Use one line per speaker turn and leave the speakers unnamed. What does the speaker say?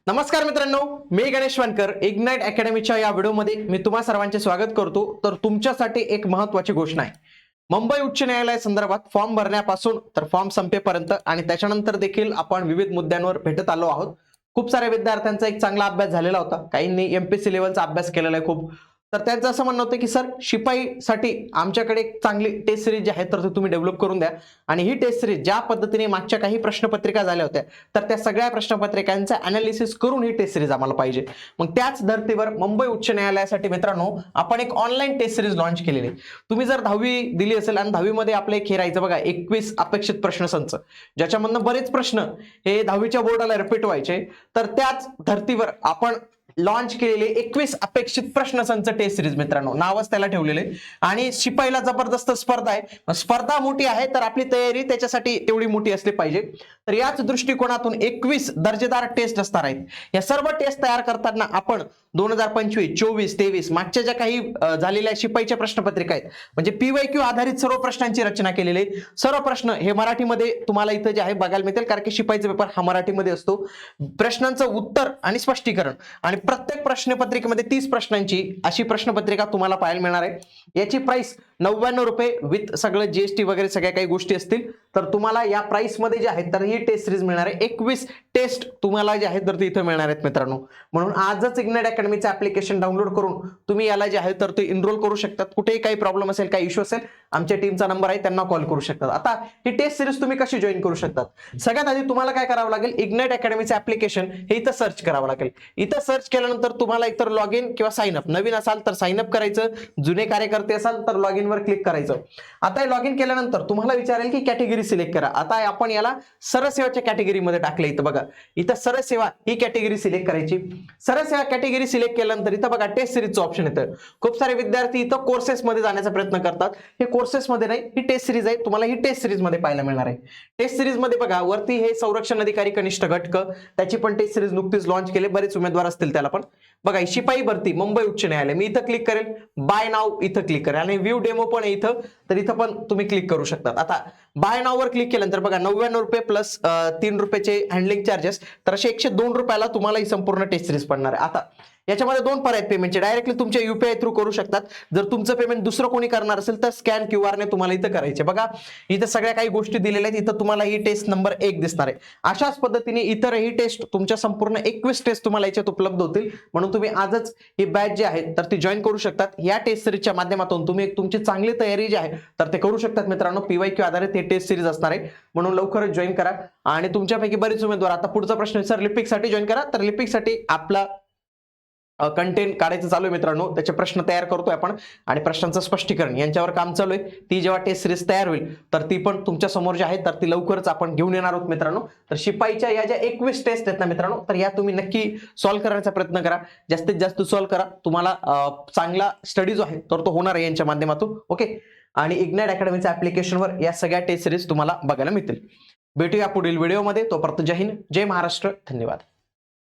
नमस्कार मित्रांनो, मी गणेश वानकर इग्नाइट अकॅडमीच्या या व्हिडिओमध्ये मी तुम्हा सर्वांचे स्वागत करतो। तर तुमच्यासाठी एक महत्त्वाची घोषणा आहे। मुंबई उच्च न्यायालय संदर्भात फॉर्म भरण्यापासून तर फॉर्म संपेपर्यंत आणि त्याच्यानंतर देखील आपण विविध मुद्द्यांवर भेटत आलो आहोत। खूप साऱ्या विद्यार्थ्यांचा एक चांगला अभ्यास झालेला होता, काहींनी एमपीएससी लेवलचा अभ्यास केलेला आहे खूप। तर त्यांचं असं म्हणणं होतं की सर शिपाईसाठी आमच्याकडे एक चांगली टेस्ट सिरीज जी आहे तर ती तुम्ही डेव्हलप करून द्या। आणि ही टेस्ट सिरीज ज्या पद्धतीने मागच्या काही प्रश्नपत्रिका झाल्या होत्या तर त्या सगळ्या प्रश्नपत्रिकांचं एनालिसिस करून ही टेस्ट सिरीज आम्हाला पाहिजे। मग त्याच धर्तीवर मुंबई उच्च न्यायालयासाठी मित्रांनो आपण एक ऑनलाईन टेस्ट सिरीज लॉन्च केलेली आहे। तुम्ही जर 10वी दिली असेल आणि 10वी मध्ये आपले एक हे राहायचं बघा 21 अपेक्षित प्रश्नसंच, ज्याच्यामधनं बरेच प्रश्न हे 10वीच्या बोर्डाला रिपीट व्हायचे, तर त्याच धर्तीवर आपण लॉन्च केलेले 21 अपेक्षित प्रश्नसंच टेस्ट सिरीज मित्रांनो, नावच त्याला ठेवलेले। आणि शिपाईला जबरदस्त स्पर्धा आहे, स्पर्धा मोठी आहे तर आपली तयारी त्याच्यासाठी तेवढी मोठी असली पाहिजे। तर याच दृष्टिकोनातून 21 दर्जेदार टेस्ट असणार आहेत। या सर्व टेस्ट तयार करताना आपण 2025, 24, 23 मागच्या ज्या काही झालेल्या शिपाईच्या प्रश्नपत्रिका आहेत म्हणजे पीवायक्यू आधारित सर्व प्रश्नांची रचना केलेली आहे। सर्व प्रश्न हे मराठीमध्ये तुम्हाला इथे जे आहे बघायला मिळतील, कारण की शिपाईचा पेपर हा मराठीमध्ये असतो। प्रश्नांचं उत्तर आणि स्पष्टीकरण आणि प्रत्येक प्रश्नपत्रिकेमध्ये 30 प्रश्नांची अशी प्रश्नपत्रिका तुम्हाला पाहायला मिळणार आहे। याची प्राइस 99 रुपये विथ सगळं जीएसटी वगैरे सगळ्या काही गोष्टी असतील। तर तुम्हाला या प्राइस मध्ये जे आहे तर ही टेस्ट सिरीज मिळणार आहे। 21 टेस्ट तुम्हाला जे आहे तर ते इथे मिळणार आहेत मित्रांनो। म्हणून आजच इग्नाइट अकॅडमीचं ऍप्लिकेशन डाउनलोड करून तुम्ही याला जे आहे तर ते एनरोल करू शकतात। कुठेही काही प्रॉब्लेम असेल, काही इश्यू असेल, आमच्या टीमचा नंबर आहे त्यांना कॉल करू शकतात। आता ही टेस्ट सिरीज तुम्ही कशी जॉईन करू शकतात? सगळ्यात आधी तुम्हाला काय करावं लागेल, इग्नाइट अकॅडमीचं ऍप्लिकेशन हे इथं सर्च करावं लागेल। इथं सर्च केल्यानंतर तुम्हाला इतर लॉग इन किंवा साइन अप, नवीन असाल तर साइन अप करायचं, जुने कार्यकर्ते असाल तर लॉग इन वर क्लिक करायचं। आता लॉग इन केल्यानंतर तुम्हाला विचारेल की कॅटेगरी सिलेक्ट करा। आता आपण याला सरळ सेवाच्या कॅटेगरीमध्ये टाकले। इथं बघा, इथं सरळ सेवा ही कॅटेगरी सिलेक्ट करायची। सरळ सेवा कॅटेगरी सिलेक्ट केल्यानंतर इथं बघा टेस्ट सिरीजचं ऑप्शन येतं। खूप सारे विद्यार्थी इथं कोर्सेस मध्ये जाण्याचा प्रयत्न करतात, हे कोर्सेस मध्ये नाही, ही टेस्ट सिरीज आहे, तुम्हाला ही टेस्ट सिरीज मध्ये पाहायला मिळणार आहे। टेस्ट सिरीज मध्ये बघा वरती हे संरक्षण अधिकारी कनिष्ठ घटक, त्याची पण टेस्ट सिरीज नुकतीच लॉन्च केली, बरेच उमेदवार असतील त्याला पण बघा। शिपाई भरती मुंबई उच्च न्यायालय, मी इथं क्लिक करेल, बाय नाव इथं क्लिक करेल आणि व्ह्यू डेमो पण आहे इथं, तर इथं पण तुम्ही क्लिक करू शकतात। आता बाय नाव वर क्लिक केल्यानंतर बघा 99 रुपये प्लस 3 रुपयाचे हँडलिंग चार्जेस, तर असे 102 रुपयाला तुम्हाला ही संपूर्ण टेस्ट सिरीज पडणार आहे। आता याच्यामध्ये दोन पर्याय पेमेंटचे, डायरेक्टली तुमच्या यूपीआय थ्रू करू शकतात। जर तुमचं पेमेंट दुसरं कोणी करणार असेल तर स्कॅन क्यूआर ने तुम्हाला इथं करायचे। बघा इथं सगळ्या काही गोष्टी दिलेल्या आहेत, इथं तुम्हाला ही टेस्ट नंबर 1 दिसणार आहे। अशाच पद्धतीने इतरही टेस्ट तुमच्या संपूर्ण 21 टेस्ट तुम्हाला याच्यात उपलब्ध होतील। म्हणून तुम्ही आजच ही बॅच जी आहे तर ती जॉईन करू शकतात। या टेस्ट सिरीजच्या माध्यमातून तुम्ही तुमची चांगली तयारी जी आहे तर ते करू शकतात मित्रांनो। पीवायक्यू आधारित हे टेस्ट सिरीज असणार आहे, म्हणून लवकरच जॉईन करा। आणि तुमच्यापैकी बरेच उमेदवार आता पुढचा प्रश्न सर लिपिकसाठी जॉईन करा, तर लिपिकसाठी आपला कंटेंट काढायचं चालू आहे मित्रांनो, त्याचे प्रश्न तयार करतोय आपण आणि प्रश्नांचं स्पष्टीकरण यांच्यावर काम चालू आहे। ती जेव्हा टेस्ट सिरीज तयार होईल तर ती पण तुमच्या समोर जी आहे तर ती लवकरच आपण घेऊन येणार आहोत मित्रांनो। तर शिपाईच्या या ज्या 21 टेस्ट आहेत ना मित्रांनो, तर या तुम्ही नक्की सॉल्व्ह करण्याचा प्रयत्न करा, जास्तीत जास्त सॉल्व्ह करा। तुम्हाला चांगला स्टडी जो आहे तर तो होणार आहे यांच्या माध्यमातून, ओके। आणि इग्नाइट अकॅडमीच्या ऍप्लिकेशनवर या सगळ्या टेस्ट सिरीज तुम्हाला बघायला मिळतील। भेटूया पुढील व्हिडिओमध्ये, तोपर्यंत जय हिंद, जय महाराष्ट्र, धन्यवाद।